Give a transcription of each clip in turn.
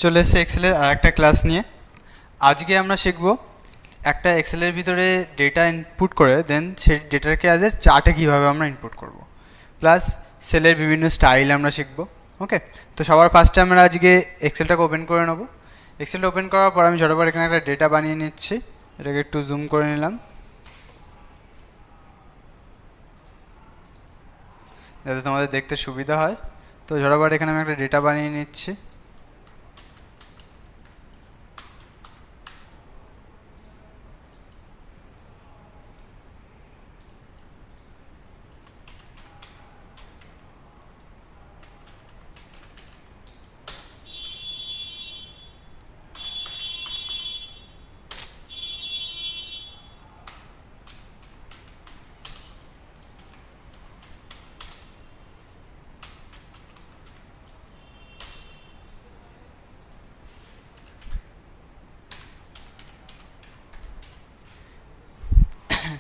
চলে এসেছে এক্সেলের আর একটা ক্লাস নিয়ে। আজকে আমরা শিখব একটা এক্সেলের ভিতরে ডেটা ইনপুট করে দেন সেই ডেটাকে অ্যাজ এ চার্টে কীভাবে আমরা ইনপুট করব, প্লাস সেলের বিভিন্ন স্টাইল আমরা শিখব। ওকে, তো সবার ফার্স্টে আমরা আজকে এক্সেলটাকে ওপেন করে নেব। এক্সেলটা ওপেন করার পর আমি ঝটপট এখানে একটা ডেটা বানিয়ে নিচ্ছি, এটাকে একটু জুম করে নিলাম যাতে তোমাদের দেখতে সুবিধা হয়। তো ঝটপট এখানে আমি একটা ডেটা বানিয়ে নিচ্ছি।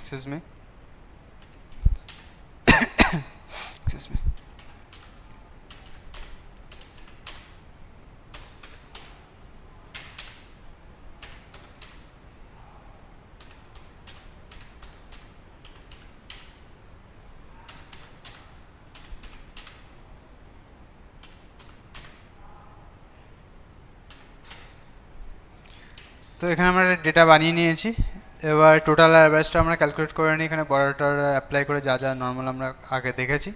Excuse me. Excuse me. তো এখানে আমরা ডেটা বানিয়ে নিয়েছি। এবার টোটাল অ্যাভারেজটা আমরা ক্যালকুলেট করে নিই, এখানে বড়টার অ্যাপ্লাই করে যা যা নর্মাল আমরা আগে দেখেছি।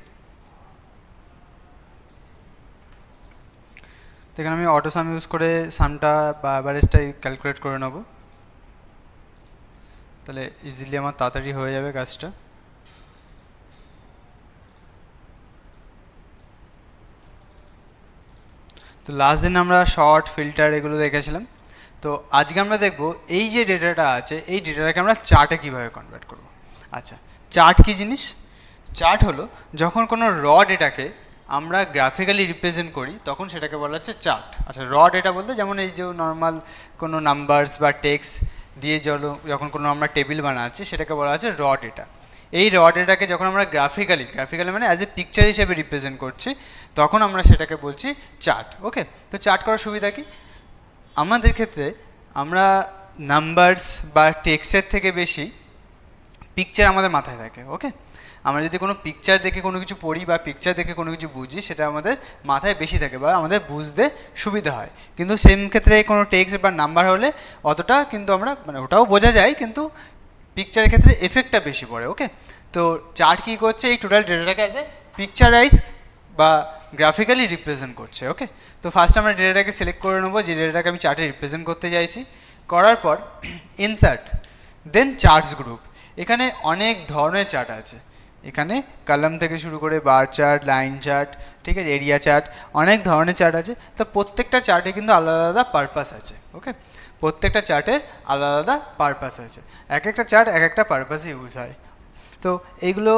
তো এখানে আমি অটো সাম ইউজ করে সামটা বা অ্যাভারেজটাই ক্যালকুলেট করে নেব, তাহলে ইজিলি আমার তাড়াতাড়ি হয়ে যাবে কাজটা। তো লাস্ট দিন আমরা শর্ট ফিল্টার এগুলো দেখেছিলাম। তো আজকে আমরা দেখব এই যে ডেটাটা আছে এই ডেটাটাকে আমরা চার্টে কীভাবে কনভার্ট করব। আচ্ছা, চার্ট কী জিনিস? চার্ট হলো যখন কোনো র ডেটাকে আমরা গ্রাফিক্যালি রিপ্রেজেন্ট করি তখন সেটাকে বলা হচ্ছে চার্ট। আচ্ছা, র ডেটা বলতে যেমন এই যে নর্মাল কোনো নাম্বারস বা টেক্সট দিয়ে যখন কোনো আমরা টেবিল বানাচ্ছি সেটাকে বলা হচ্ছে র ডেটা। এই র ডেটাকে যখন আমরা গ্রাফিক্যালি মানে অ্যাজ এ পিকচার হিসেবে রিপ্রেজেন্ট করছি তখন আমরা সেটাকে বলছি চার্ট। ওকে, তো চার্ট করার সুবিধা কি? আমাদের ক্ষেত্রে আমরা নাম্বারস বা টেক্সটের থেকে বেশি পিকচার আমাদের মাথায় থাকে। ওকে, আমরা যদি কোনো পিকচার দেখে কোনো কিছু পড়ি বা পিকচার দেখে কোনো কিছু বুঝি সেটা আমাদের মাথায় বেশি থাকে বা আমাদের বুঝতে সুবিধা হয়। কিন্তু সেম ক্ষেত্রে কোনো টেক্সট বা নাম্বার হলে অতটা কিন্তু আমরা ওটাও বোঝা যায়, কিন্তু পিকচারের ক্ষেত্রে এফেক্টটা বেশি পড়ে। ওকে, তো চার্ট কী করছে? এই টোটাল ডেটাটাকে অ্যাজ এ পিকচারাইজ বা গ্রাফিক্যালি রিপ্রেজেন্ট করছে। ওকে, তো ফার্স্ট আমরা ডেটাটাকে সিলেক্ট করে নেবো যে ডেটাটাকে আমি চার্টে রিপ্রেজেন্ট করতে চাইছি। করার পর ইনসার্ট, দেন চার্টস গ্রুপ। এখানে অনেক ধরনের চার্ট আছে, এখানে কলাম থেকে শুরু করে বার চার্ট, লাইন চার্ট, ঠিক আছে, এরিয়া চার্ট, অনেক ধরনের চার্ট আছে। তো প্রত্যেকটা চার্টে কিন্তু আলাদা আলাদা পারপাস আছে। ওকে, প্রত্যেকটা চার্টের আলাদা আলাদা পারপাস আছে, এক একটা চার্ট এক একটা পারপাসে ইউজ হয়। তো এইগুলো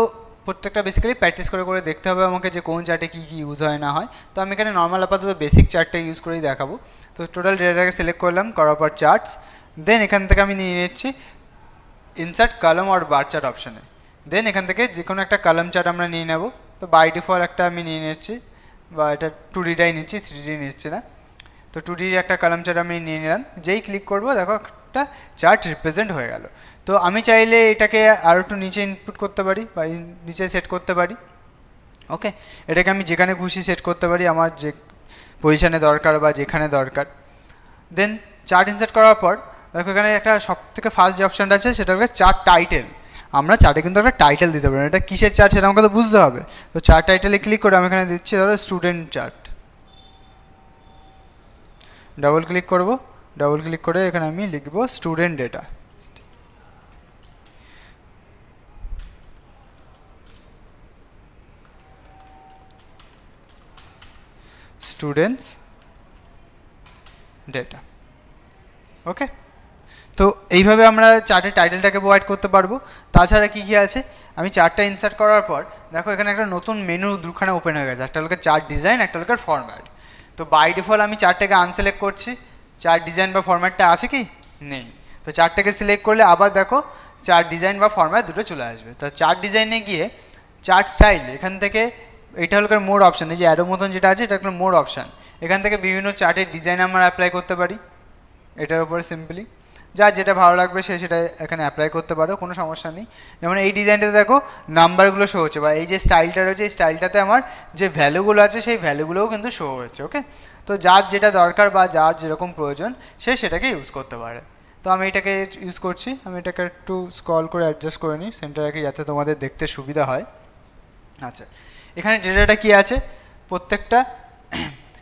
প্রত্যেকটা বেসিক্যালি প্র্যাকটিস করে করে দেখতে হবে আমাকে যে কোন চার্টে কী কী ইউজ হয় না হয়। তো আমি এখানে নর্মাল আপাতত বেসিক চার্টটা ইউজ করেই দেখাবো। তো টোটাল ডেটাটাকে সিলেক্ট করলাম, করার পর চার্টস, দেন এখান থেকে আমি নিয়ে নিচ্ছি ইনসার্ট কলাম আর বার চার্ট অপশানে। দেন এখান থেকে যে কোনো একটা কলাম চার্ট আমরা নিয়ে নেব। তো বাই ডিফল্ট একটা আমি নিয়ে নিচ্ছি, বা এটা 2Dটাই নিচ্ছি, 3D নিচ্ছি না। তো 2D একটা কলাম চার্ট আমি নিয়ে নিলাম। যেই ক্লিক করবো দেখো একটা চার্ট রিপ্রেজেন্ট হয়ে গেল। তো আমি চাইলে এটাকে আরও একটু নিচে ইনপুট করতে পারি বা নিচে সেট করতে পারি। ওকে, এটাকে আমি যেখানে খুশি সেট করতে পারি আমার যে পজিশানে দরকার বা যেখানে দরকার। দেন চার্ট ইনসার্ট করার পর দেখো এখানে একটা সব থেকে ফার্স্ট যে অপশানটা আছে সেটা হচ্ছে চার্ট টাইটেল। আমরা চার্টে কিন্তু একটা টাইটেল দিতে পারি, এটা কিসের চার্ট সেটা আমাকে তো বুঝতে হবে। তো চার্ট টাইটেলে ক্লিক করে আমি এখানে দিচ্ছি ধরো স্টুডেন্ট চার্ট। ডাবল ক্লিক করব, ডাবল ক্লিক করে এখানে আমি লিখব student data. Students data. Okay, তো এইভাবে আমরা চার্টের টাইটেলটাকে প্রোভাইড করতে পারবো। তাছাড়া কী কী আছে, আমি চার্টটা ইনসার্ট করার পর দেখো এখানে একটা নতুন মেনু দুখানে ওপেন হয়ে গেছে, একটা লোকের চার্ট ডিজাইন, একটা লোকের ফরম্যাট। তো বাই ডিফল্ট আমি চার্টটাকে আনসিলেক্ট করছি, চার্ট ডিজাইন বা ফরম্যাটটা আছে কি? নেই। তো চার্টটাকে সিলেক্ট করলে আবার দেখো চার্ট ডিজাইন বা ফরম্যাট দুটো চলে আসবে। তো চার্ট ডিজাইনে গিয়ে চার্ট স্টাইল, এখান থেকে এটা হলো মোড অপশান, এই যে অ্যারো মতন যেটা আছে এটা হলো মোড অপশান। এখান থেকে বিভিন্ন চার্টের ডিজাইন আমরা অ্যাপ্লাই করতে পারি এটার উপরে সিম্পলি, যার যেটা ভালো লাগবে সে সেটা এখানে অ্যাপ্লাই করতে পারো, কোনো সমস্যা নেই। যেমন এই ডিজাইনটাতে দেখো নাম্বারগুলো শো হচ্ছে, বা এই যে স্টাইলটা রয়েছে এই স্টাইলটাতে আমার যে ভ্যালুগুলো আছে সেই ভ্যালুগুলোও কিন্তু শো হচ্ছে। ওকে, তো যার যেটা দরকার বা যার যেরকম প্রয়োজন সে সেটাকে ইউজ করতে পারে। তো আমি এটাকে ইউজ করছি, আমি এটাকে একটু স্ক্রল করে অ্যাডজাস্ট করে নিই সেন্টারে, যাতে তোমাদের দেখতে সুবিধা হয়। আচ্ছা, এখানে ডেটাটা কি আছে, প্রত্যেকটা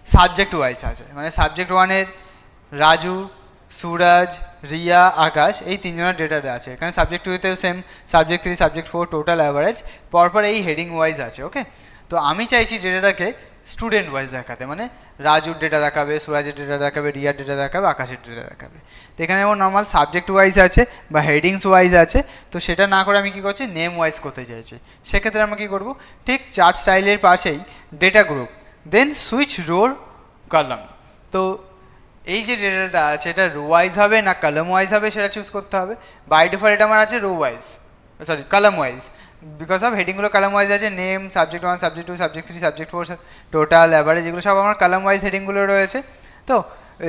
সাবজেক্ট ওয়াইজ আছে, মানে সাবজেক্ট 1-এর রাজু, সুরাজ, রিয়া, আকাশ এই তিনজনের ডেটাটা আছে। এখানে সাবজেক্ট 2-তেও same, subject 3, subject 4, total average পরপর এই হেডিং ওয়াইজ আছে। ওকে, তো আমি চাইছি ডেটাটাকে স্টুডেন্ট ওয়াইজ দেখাতে, মানে রাজুর ডেটা দেখাবে, সুরাজের ডেটা দেখাবে, রিয়ার ডেটা দেখাবে, আকাশের ডেটা দেখাবে। তো এখানে যেমন নর্মাল সাবজেক্ট ওয়াইজ আছে বা হেডিংস ওয়াইজ আছে, তো সেটা না করে আমি কী করছি, নেম ওয়াইজ করতে চাইছি। সেক্ষেত্রে আমরা কী করবো, ঠিক চার্ট স্টাইলের পাশেই ডেটা গ্রুপ, দেন সুইচ রোর কলাম। তো এই যে ডেটাটা আছে এটা রো ওয়াইজ হবে না কলাম ওয়াইজ হবে সেটা চুজ করতে হবে। বাই ডিফল্ট আমার আছে row wise, sorry column wise, because of হেডিংগুলো কলাম ওয়াইজ আছে, name, subject 1, subject 2, subject 3, subject 4, total, average, এগুলো সব আমার কলাম ওয়াইজ হেডিংগুলো রয়েছে। তো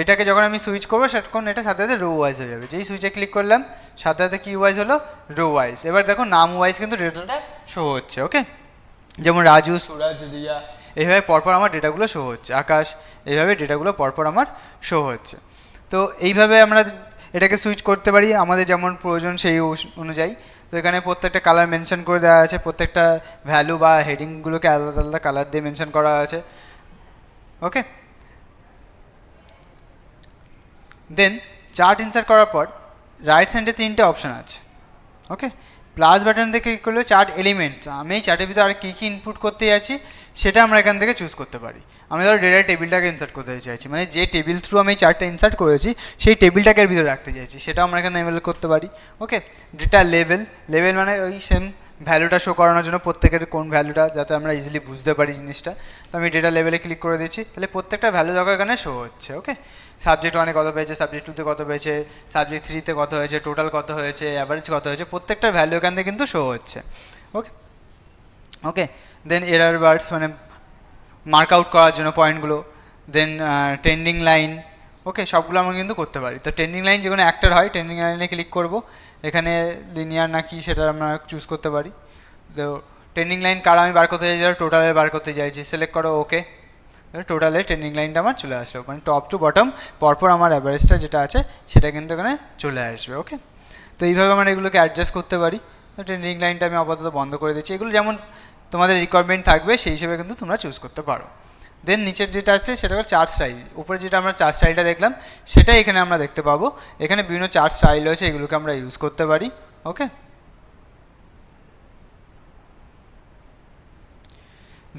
এটাকে যখন আমি সুইচ করবো তখন এটা সাথে সাথে রো ওয়াইজ হয়ে যাবে। যেই সুইচে ক্লিক করলাম সাথে সাথে কি ওয়াইজ হলো, রো ওয়াইজ। এবার দেখো নাম ওয়াইজ কিন্তু ডেটাটা শো হচ্ছে। ওকে, যেমন রাজু, সুরাজ, রিয়া এইভাবে পরপর আমার ডেটাগুলো শো হচ্ছে, আকাশ, এইভাবে ডেটাগুলো পরপর আমার শো হচ্ছে। তো এইভাবে আমরা এটাকে সুইচ করতে পারি আমাদের যেমন প্রয়োজন সেই অনুযায়ী। তো এখানে প্রত্যেকটা কালার মেনশন করে দেওয়া আছে, প্রত্যেকটা ভ্যালু বা হেডিংগুলোকে আলাদা আলাদা কালার দিয়ে মেনশন করা আছে। ওকে, দেন চার্ট ইনসার্ট করার পর রাইট সাইডে 3টে অপশান আছে। ওকে, প্লাস বাটন থেকে ক্লিক করলে চার্ট এলিমেন্ট, আমি এই চার্টের ভিতরে আর কী কী ইনপুট করতে যাচ্ছি সেটা আমরা এখান থেকে চুজ করতে পারি। আমি ধরো ডেটা টেবিলটাকে ইনসার্ট করতে চাইছি, মানে যে টেবিল থ্রু আমি এই চার্টটা ইনসার্ট করেছি সেই টেবিলটাকে এর ভিতরে রাখতে চাইছি, সেটা আমরা এখানে এভেল করতে পারি। ওকে, ডেটা লেভেল, লেভেল মানে ওই সেম ভ্যালুটা শো করানোর জন্য প্রত্যেকের কোন ভ্যালুটা, যাতে আমরা ইজিলি বুঝতে পারি জিনিসটা। তো আমি ডেটা লেভেলে ক্লিক করে দিচ্ছি, তাহলে প্রত্যেকটা ভ্যালু দেখো এখানে শো হচ্ছে। ওকে, সাবজেক্ট 1-এ কত পেয়েছে, সাবজেক্ট 2-তে কত পেয়েছে, সাবজেক্ট 3-তে কত হয়েছে, টোটাল কত হয়েছে, অ্যাভারেজ কত হয়েছে, প্রত্যেকটা ভ্যালু এখান থেকে কিন্তু শো হচ্ছে। ওকে, ওকে, দেন এরার বার্ডস মানে মার্ক আউট করার জন্য পয়েন্টগুলো, দেন ট্রেন্ডিং লাইন। ওকে, সবগুলো আমরা কিন্তু করতে পারি। তো ট্রেন্ডিং লাইন যেখানে অ্যাক্টার হয় ট্রেন্ডিং লাইনে ক্লিক করব, এখানে লিনিয়ার না কি সেটা আমরা চুজ করতে পারি। তো ট্রেন্ডিং লাইন কার আমি বার করতে চাইছি, টোটালে বার করতে চাইছি, সিলেক্ট করো। ওকে, টোটালে ট্রেন্ডিং লাইনটা আমার চলে আসলো, মানে টপ টু বটম পরপর আমার অ্যাভারেজটা যেটা আছে সেটা কিন্তু এখানে চলে আসবে। ওকে, তো এইভাবে আমরা এগুলোকে অ্যাডজাস্ট করতে পারি। তো ট্রেন্ডিং লাইনটা আমি আপাতত বন্ধ করে দিচ্ছি, এগুলো যেমন তোমাদের রিকোয়ারমেন্ট থাকবে সেই হিসেবে কিন্তু তোমরা চুজ করতে পারো। দেন নিচের যেটা আছে সেটা হলো চার্ট স্টাইল, উপরে যেটা আমরা চার্ট স্টাইলটা দেখলাম সেটাই এখানে আমরা দেখতে পাবো। এখানে বিভিন্ন চার্ট স্টাইল রয়েছে, এগুলোকে আমরা ইউজ করতে পারি। ওকে,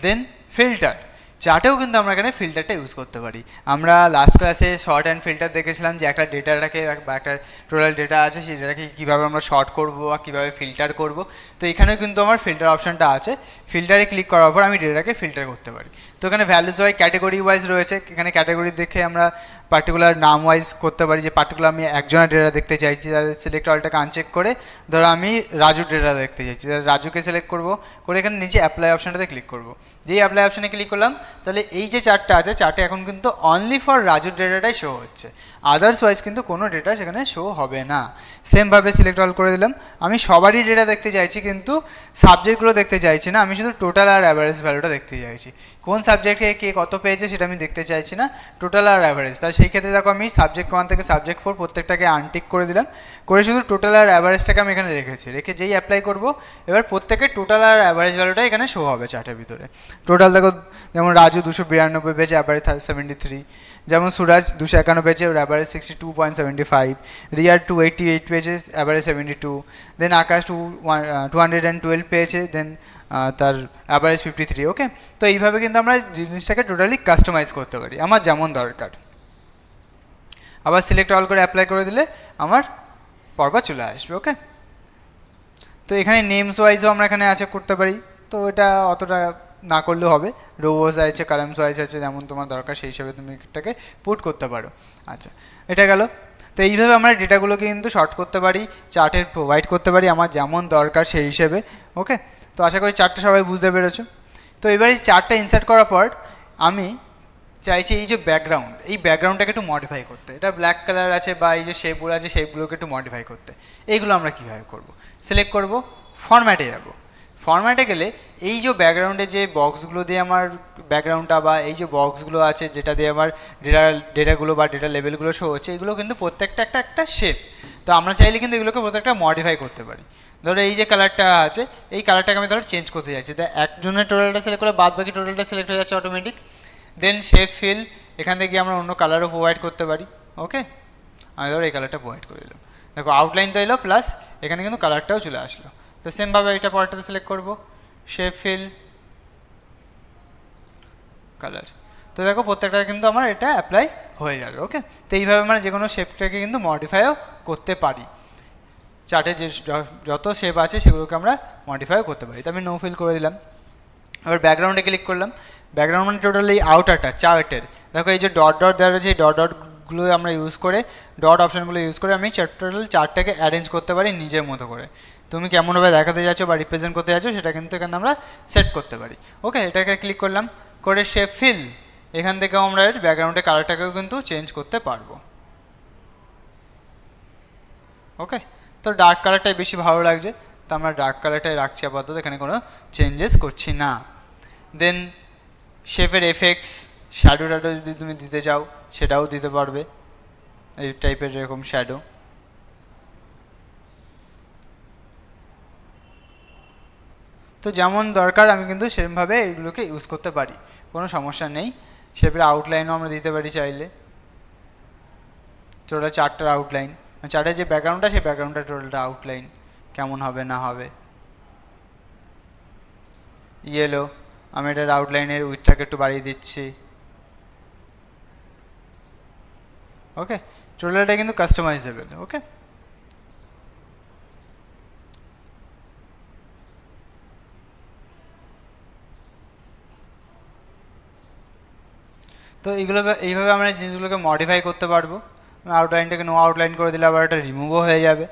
দেন ফিল্টার, চার্টেও কিন্তু আমরা এখানে ফিল্টারটা ইউজ করতে পারি। আমরা লাস্ট ক্লাসে শর্ট অ্যান্ড ফিল্টার দেখেছিলাম যে একটা ডেটাটাকে বা একটা টোটাল ডেটা আছে সেই ডেটাকে কীভাবে আমরা শর্ট করবো বা কীভাবে ফিল্টার করব। তো এখানেও কিন্তু আমার ফিল্টার অপশানটা আছে, ফিল্টারে ক্লিক করার পর আমি ডেটাকে ফিল্টার করতে পারি। তো এখানে ভ্যালুজ ওয়াইজ ক্যাটেগরি ওয়াইজ রয়েছে, এখানে ক্যাটেগরি দেখে আমরা পার্টিকুলার নাম ওয়াইজ করতে পারি, যে পার্টিকুলার আমি একজনের ডেটা দেখতে চাইছি, তাহলে সিলেক্ট অলটাকে আনচেক করে ধরো আমি রাজুর ডেটা দেখতে চাইছি, তাহলে রাজুকে সিলেক্ট করবো, করে এখানে নিচে অ্যাপ্লাই অপশানটাতে ক্লিক করবো। যেই অ্যাপ্লাই অপশানে ক্লিক করলাম তাহলে এই যে চার্টটা আছে চার্টে এখন কিন্তু অনলি ফর রাজুর ডেটাটাই শো হচ্ছে, আদার্স ওয়াইজ কিন্তু কোনো ডেটা সেখানে শো হবে না। সেমভাবে সিলেক্ট অল করে দিলাম, আমি সবারই ডেটা দেখতে চাইছি কিন্তু সাবজেক্টগুলো দেখতে চাইছি না, আমি শুধু টোটাল আর অ্যাভারেজ ভ্যালুটা দেখতে চাইছি। কোন সাবজেক্টে কে কত পেয়েছে সেটা আমি দেখতে চাইছি না, টোটাল আর অ্যাভারেজ। তাহলে সেই ক্ষেত্রে দেখো আমি সাবজেক্ট 1 থেকে সাবজেক্ট 4 প্রত্যেকটাকে আনটিক করে দিলাম, করে শুধু টোটাল আর অ্যাভারেজটাকে আমি এখানে রেখেছি, রেখে যেই অ্যাপ্লাই করব এবার প্রত্যেকের টোটাল আর অ্যাভারেজ ভ্যালুটা এখানে শো হবে চার্টের ভিতরে। টোটাল দেখো যেমন রাজু 292 পেয়েছে, অ্যাভারেজ 73, যেমন সুরাজ 251 পেয়েছে, ওর অ্যাভারেজ 62.75, রিয়ার 288 পেয়েছে, অ্যাভারেজ 72, দেন আকাশ 212 পেয়েছে, দেন তার অ্যাভারেজ 53। ওকে, তো এইভাবে কিন্তু আমরা জিনিসটাকে টোটালি কাস্টমাইজ করতে পারি আমার যেমন দরকার। আবার সিলেক্ট অল করে অ্যাপ্লাই করে দিলে আমার পরপর চলে আসবে। ওকে, তো এখানে নেমস ওয়াইজও আমরা এখানে আছে করতে পারি, তো এটা অতটা না করলেও হবে। রো ওয়াইজ আছে, কলামস ওয়াইজ আছে, যেমন তোমার দরকার সেই হিসাবে তুমি এটাকে পুট করতে পারো। আচ্ছা, এটা গেল। তো এইভাবে আমরা ডেটাগুলোকে কিন্তু শর্ট করতে পারি, চার্টের প্রোভাইড করতে পারি আমার যেমন দরকার সেই হিসেবে। ওকে, তো আশা করি চার্টটা সবাই বুঝতে পেরেছো। তো এবার এই চার্টটা ইনসার্ট করার পর আমি চাইছি এই যে ব্যাকগ্রাউন্ড, এই ব্যাকগ্রাউন্ডটাকে একটু মডিফাই করতে, এটা ব্ল্যাক কালার আছে বা এই যে শেপগুলো আছে শেপগুলোকে একটু মডিফাই করতে। এইগুলো আমরা কীভাবে করব? সিলেক্ট করব, ফরম্যাটে যাব। ফরম্যাটে গেলে এই যে ব্যাকগ্রাউন্ডে যে বক্সগুলো দিয়ে আমার ব্যাকগ্রাউন্ডটা বা এই যে বক্সগুলো আছে যেটা দিয়ে আমার ডেটাগুলো বা ডেটা লেভেলগুলো শো হচ্ছে, এগুলো কিন্তু প্রত্যেকটা একটা শেপ। তো আমরা চাইলে কিন্তু এগুলোকে প্রত্যেকটা মডিফাই করতে পারি। ধরো এই যে কালারটা আছে, এই কালারটাকে আমি ধরো চেঞ্জ করতে চাইছি, তাই একজনের টোটালটা সিলেক্ট করে বাদ বাকি টোটালটা সিলেক্ট হয়ে যাচ্ছে অটোমেটিক। দেন শেপ ফিল, এখান থেকে আমরা অন্য কালারও প্রোভাইড করতে পারি। ওকে, আমি ধরো এই কালারটা প্রোভাইড করে দিলাম, দেখো আউটলাইন তো এলো প্লাস এখানে কিন্তু কালারটাও চলে আসলো। তো সেমভাবে এটা পরেরটাতে সিলেক্ট করবো, শেপ ফিল, কালার। তো দেখো প্রত্যেকটা কিন্তু আমার এটা অ্যাপ্লাই হয়ে যাবে। ওকে, তো এইভাবে আমরা যে কোনো শেপটাকে কিন্তু মডিফাইও করতে পারি। চার্টে যে যত শেপ আছে সেগুলোকে আমরা মডিফাইও করতে পারি। তো আমি নো ফিল করে দিলাম। এবার ব্যাকগ্রাউন্ডে ক্লিক করলাম। ব্যাকগ্রাউন্ড মানে টোটাল এই আউটারটা চার্টের, দেখো এই যে ডট ডট দেওয়া রয়েছে, এই ডট ডটগুলো আমরা ইউজ করে, ডট অপশানগুলো ইউজ করে আমি টোটাল চার্টটাকে অ্যারেঞ্জ করতে পারি নিজের মতো করে। তুমি কেমনভাবে দেখাতে যাচ্ছ বা রিপ্রেজেন্ট করতে যাচ্ছ সেটা কিন্তু এখানে আমরা সেট করতে পারি। ওকে, এটাকে ক্লিক করলাম, করে শেপ ফিল, এখান থেকেও আমরা ব্যাকগ্রাউন্ডের কালারটাকেও কিন্তু চেঞ্জ করতে পারবো। ওকে, তো ডার্ক কালারটাই বেশি ভালো লাগছে, তো আমরা ডার্ক কালারটাই রাখছি আপাতত, এখানে কোনো চেঞ্জেস করছি না। দেন শেপের এফেক্টস, শ্যাডো ট্যাডো যদি তুমি দিতে চাও সেটাও দিতে পারবে, এই টাইপের এরকম শ্যাডো। তো যেমন দরকার আমি কিন্তু সেরকমভাবে এইগুলোকে ইউজ করতে পারি, কোনো সমস্যা নেই। শেপের আউটলাইনও আমরা দিতে পারি চাইলে, টোটাল চারটার আউটলাইন, চার্টের যে ব্যাকগ্রাউন্ডটা সেই ব্যাকগ্রাউন্ডটা টোটালটা আউটলাইন কেমন হবে না হবে। ইয়েলো, আমি এটার আউটলাইনের উইথটাকে একটু বাড়িয়ে দিচ্ছি। ওকে, টোটালটা কিন্তু কাস্টমাইজেবল। ওকে, তো এইভাবে আমরা জিনিসগুলোকে মডিফাই করতে পারবো। আউটলাইনটাকে নো আউটলাইন করে দিলে আবার এটা রিমুভও হয়ে যাবে।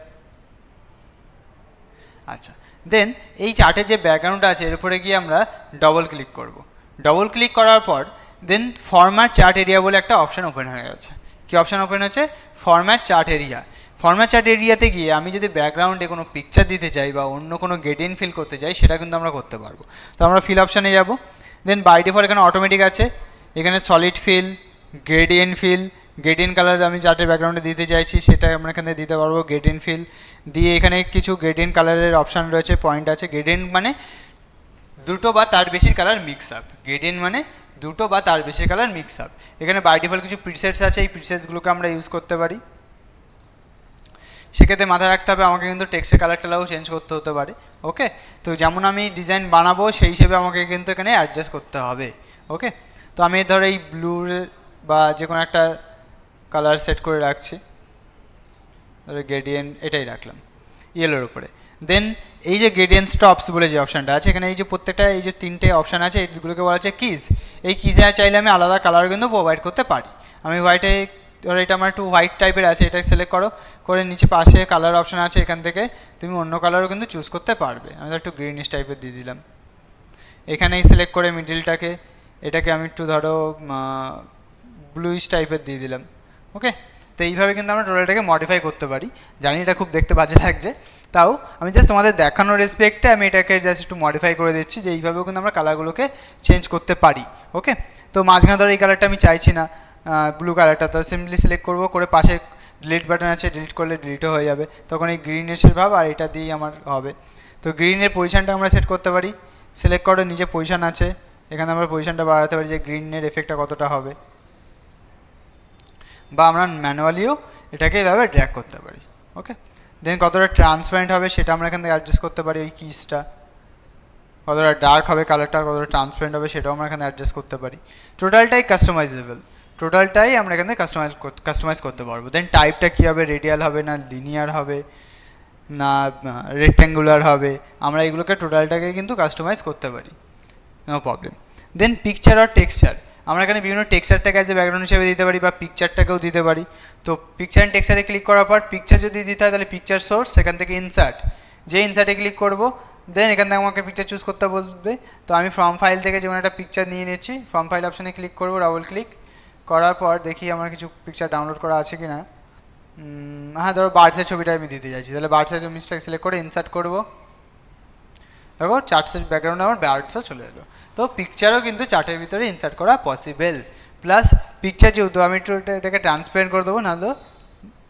আচ্ছা, দেন এই চার্টের যে ব্যাকগ্রাউন্ডটা আছে এর উপরে গিয়ে আমরা ডবল ক্লিক করব। ডবল ক্লিক করার পর দেন ফরম্যাট চার্ট এরিয়া বলে একটা অপশান ওপেন হয়ে গেছে। কী অপশান ওপেন হচ্ছে? Format chart area. Format chart এরিয়াতে গিয়ে আমি যদি ব্যাকগ্রাউন্ডে কোনো পিকচার দিতে চাই বা অন্য কোনো গ্রেডিয়েন্ট ফিল করতে চাই সেটা কিন্তু আমরা করতে পারবো। তো আমরা ফিল অপশানে যাব। দেন বাই ডিফল্ট এখানে অটোমেটিক আছে, এখানে solid fill, gradient fill, gradient colour আমি চার্টের ব্যাকগ্রাউন্ডে দিতে চাইছি সেটা আমরা এখানে দিতে পারবো। গ্রেডিয়েন্ট ফিল দিয়ে এখানে কিছু গ্রেডিয়েন্ট কালারের অপশান রয়েছে, পয়েন্ট আছে। গ্রেডিয়েন্ট মানে দুটো বা তার বেশি কালার মিক্স আপ, গ্রেডিয়েন্ট মানে দুটো বা তার বেশি কালার মিক্স আপ। এখানে বাই ডিফল্ট কিছু প্রিসেটস আছে, এই প্রিসেটসগুলোকে আমরা ইউজ করতে পারি। সেক্ষেত্রে মাথায় রাখতে হবে আমাকে কিন্তু টেক্সটের কালারটাও চেঞ্জ করতে হতে পারে। ওকে, তো যেমন আমি ডিজাইন বানাবো সেই হিসেবে আমাকে কিন্তু এখানে অ্যাডজাস্ট করতে হবে। ওকে, তো আমি ধরো এই ব্লুর বা যে কোনো একটা কালার সেট করে রাখছি, ধরো গ্রেডিয়েন্ট এটাই রাখলাম ইয়েলোর উপরে। দেন এই যে গ্রেডিয়েন্ট স্টপস বলে যে অপশানটা আছে এখানে, এই যে প্রত্যেকটা এই যে তিনটে অপশান আছে এইগুলোকে বলা হচ্ছে কিজ। এই কিজে চাইলে আমি আলাদা কালার কিন্তু প্রোভাইড করতে পারি। আমি হোয়াইটে, ধরো এটা আমার একটু হোয়াইট টাইপের আছে, এটা সিলেক্ট করো, করে নিচে পাশে কালার অপশান আছে, এখান থেকে তুমি অন্য কালারও কিন্তু চুজ করতে পারবে। আমি তো একটু গ্রিনিশ টাইপের দিয়ে দিলাম, এখানেই সিলেক্ট করে মিডিলটাকে এটাকে আমি একটু ধরো ব্লুইশ টাইপের দিয়ে দিলাম। ওকে, তো এইভাবে কিন্তু আমরা টোটালটাকে মডিফাই করতে পারি। জানি এটা খুব দেখতে বাজে লাগছে, তাও আমি জাস্ট তোমাদের দেখানোর রেসপেক্টে আমি এটাকে জাস্ট একটু মডিফাই করে দিচ্ছি যে এইভাবেও কিন্তু আমরা কালারগুলোকে চেঞ্জ করতে পারি। ওকে, তো মাঝখানে ধরো এই কালারটা আমি চাইছি না, ব্লু কালারটা, তো সিম্পলি সিলেক্ট করবো, করে পাশে ডিলিট বাটন আছে, ডিলিট করলে ডিলিটও হয়ে যাবে, তখন এই গ্রিনেশের ভাব আর এটা দিয়েই আমার হবে। তো গ্রিনের পজিশানটা আমরা সেট করতে পারি, সিলেক্ট করে নিচে পজিশান আছে, এখানে আমরা পজিশানটা বাড়াতে পারি যে গ্রিনের এফেক্টটা কতটা হবে, বা আমরা ম্যানুয়ালিও এটাকে এভাবে ড্র্যাগ করতে পারি। ওকে, দেন কতটা ট্রান্সপারেন্ট হবে সেটা আমরা এখান থেকে অ্যাডজাস্ট করতে পারি, ওই কিসটা কতটা ডার্ক হবে কালারটা, কতটা ট্রান্সপারেন্ট হবে সেটাও আমরা এখানে অ্যাডজাস্ট করতে পারি। টোটালটাই কাস্টমাইজেবল, টোটালটাই আমরা এখানে কাস্টমাইজ করতে পারবো। দেন টাইপটা কী হবে, রেডিয়াল হবে না লিনিয়ার হবে না রেক্ট্যাঙ্গুলার হবে, আমরা এগুলোকে টোটালটাকে কিন্তু কাস্টমাইজ করতে পারি, নো প্রবলেম। দেন পিকচার আর টেক্সচার, আমরা এখানে বিভিন্ন টেক্সচারটাকে অ্যাজ এ ব্যাকগ্রাউন্ড হিসেবে দিতে পারি বা পিকচারটাকেও দিতে পারি। তো পিকচার অ্যান্ড টেক্সচারে ক্লিক করার পর পিকচার যদি দিতে হয় তাহলে পিকচার সোর্স, সেখান থেকে ইনসার্ট, যে ইনসার্টে ক্লিক করবো দেন এখান থেকে আমাকে পিকচার চুজ করতে বলবে। তো আমি ফ্রম ফাইল থেকে যেমন একটা পিকচার নিয়ে নিচ্ছি, ফ্রম ফাইল অপশানে ক্লিক করবো, ডাবল ক্লিক করার পর দেখি আমার কিছু পিকচার ডাউনলোড করা আছে কি না। হ্যাঁ, ধরো বার্ডসের ছবিটা আমি দিতে চাইছি, তাহলে বার্ডসের ইমেজটাকে সিলেক্ট করে ইনসার্ট করবো। দেখো চার্টসের ব্যাকগ্রাউন্ডে আমার বার্ডসও চলে এলো। তো পিকচারও কিন্তু চার্টের ভিতরে ইনসার্ট করা পসিবল। প্লাস পিকচার যেহেতু আমি একটু এটাকে ট্রান্সপারেন্ট করে দেবো, নাহলে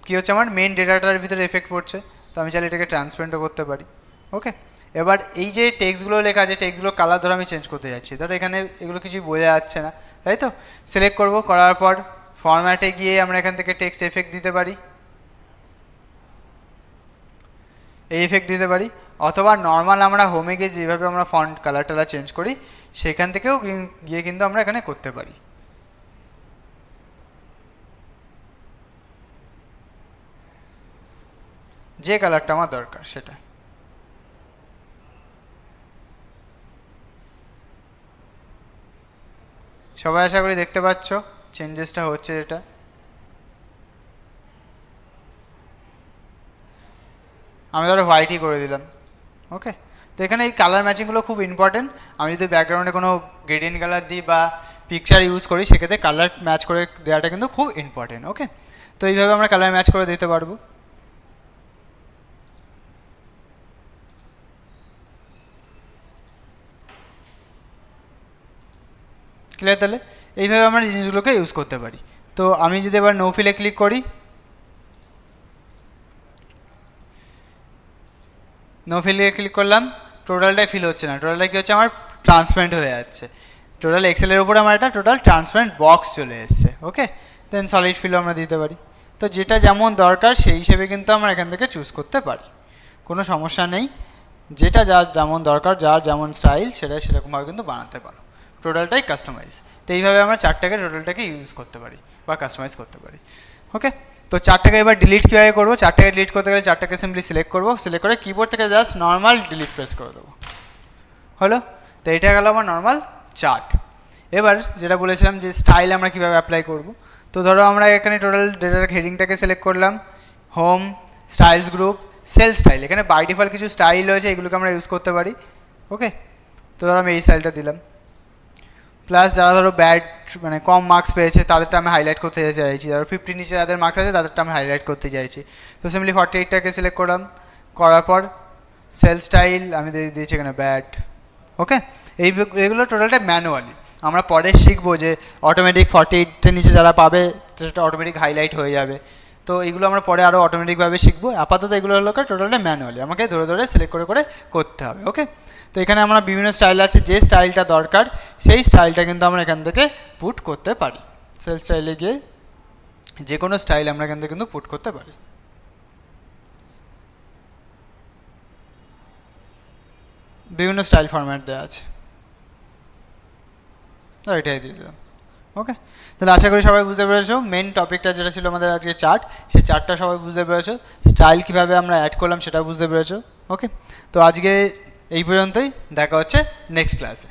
কী হচ্ছে আমার মেন ডেটাটার ভিতরে এফেক্ট পড়ছে, তো আমি চাইলে এটাকে ট্রান্সপারেন্টও করতে পারি। ওকে, এবার এই যে টেক্সটগুলো লেখা আছে, টেক্সটগুলো কালার ধরে আমি চেঞ্জ করতে যাচ্ছি, ধরো এখানে এগুলো কিছুই বোঝা যাচ্ছে না, তাই তো সিলেক্ট করবো, করার পর ফরম্যাটে গিয়ে আমরা এখান থেকে টেক্সট এফেক্ট দিতে পারি, এই এফেক্ট দিতে পারি, অথবা নর্মাল আমরা হোমে গিয়ে যেভাবে আমরা ফন্ট কালার টালার চেঞ্জ করি সেখান থেকেও গিয়ে কিন্তু আমরা এখানে করতে পারি। যে কালারটা আমার দরকার সেটা। সবাই আশা করি দেখতে পাচ্ছ চেঞ্জেসটা হচ্ছে যেটা। আমি ধরো হোয়াইটই করে দিলাম। ওকে, তো এখানে এই কালার ম্যাচিংগুলো খুব ইম্পর্টেন্ট। আমি যদি ব্যাকগ্রাউন্ডে কোনো গ্রেডিয়েন্ট কালার দিই বা পিকচার ইউজ করি সেক্ষেত্রে কালার ম্যাচ করে দেওয়াটা কিন্তু খুব ইম্পর্টেন্ট। ওকে, তো এইভাবে আমরা কালার ম্যাচ করে দিতে পারবো। ক্লিয়ার? তাহলে এইভাবে আমরা জিনিসগুলোকে ইউজ করতে পারি। তো আমি যদি এবার নো ফিলে ক্লিক করি, নো ফিলে ক্লিক করলাম, টোটালটাই ফিল হচ্ছে না, টোটালটা কী হচ্ছে আমার ট্রান্সপারেন্ট হয়ে যাচ্ছে। টোটাল এক্সেলের উপরে আমার একটা টোটাল ট্রান্সপারেন্ট বক্স চলে এসছে। ওকে, দেন সলিড ফিলও আমরা দিতে পারি। তো যেটা যেমন দরকার সেই হিসেবে কিন্তু আমরা এখান থেকে চুজ করতে পারি, কোনো সমস্যা নেই। যেটা যার যেমন দরকার, যার যেমন স্টাইল সেটা সেরকমভাবে কিন্তু বানাতে পারো। টোটালটাই কাস্টমাইজ। তো এইভাবে আমরা চারটাকে টোটালটাকে ইউজ করতে পারি বা কাস্টমাইজ করতে পারি। ওকে, তো চারটাকে এবার ডিলিট কীভাবে করবো, চারটাকে ডিলিট করতে গেলে চারটাকে সিম্পলি সিলেক্ট করবো, সিলেক্ট করে কিবোর্ড থেকে জাস্ট নর্মাল ডিলিট প্রেস করে দেবো, হলো। তো এটা গেল আমার নর্মাল চার্ট। এবার যেটা বলেছিলাম যে স্টাইল আমরা কীভাবে অ্যাপ্লাই করব, তো ধরো আমরা এখানে টোটাল ডেটার হেডিংটাকে সিলেক্ট করলাম, home, styles group, cell style. এখানে বাই ডিফল্ট কিছু স্টাইল রয়েছে, এগুলোকে আমরা ইউজ করতে পারি। ওকে, তো ধরো আমি এই স্টাইলটা দিলাম। প্লাস যারা ধরো ব্যাড মানে কম মার্কস পেয়েছে তাদেরটা আমি হাইলাইট করতে চাইছি, ধরো 50 নিচে যাদের মার্কস আছে তাদেরটা আমি হাইলাইট করতে চাইছি, তো সিম্পলি 48টাকে সিলেক্ট করলাম, করার পর সেল স্টাইল আমি দিয়েছি এখানে ব্যাড। ওকে, এইগুলো টোটালটা ম্যানুয়ালি। আমরা পরে শিখবো যে অটোমেটিক 48-এর নিচে যারা পাবে সেটা অটোমেটিক হাইলাইট হয়ে যাবে, তো এইগুলো আমরা পরে আরও অটোমেটিকভাবে শিখবো। আপাতত এগুলো হলো টোটালটা ম্যানুয়ালি, আমাকে ধরে ধরে সিলেক্ট করে করে করতে হবে। ওকে, তো এখানে আমরা বিভিন্ন স্টাইল আছে, যে স্টাইলটা দরকার সেই স্টাইলটা কিন্তু আমরা এখান থেকে পুট করতে পারি। সেল স্টাইলে গিয়ে যে কোনো স্টাইল আমরা এখান থেকে কিন্তু পুট করতে পারি। বিভিন্ন স্টাইল ফরম্যাট দেওয়া আছে, তো এটাই দিয়ে দিলাম। ওকে, তাহলে আশা করি সবাই বুঝতে পেরেছো মেন টপিকটা যেটা ছিল আমাদের আজকে চার্ট, সেই চার্টটা সবাই বুঝতে পেরেছো, স্টাইল কীভাবে আমরা অ্যাড করলাম সেটা বুঝতে পেরেছো। ওকে, তো আজকে এই পর্যন্তই, দেখা হচ্ছে নেক্সট ক্লাসে।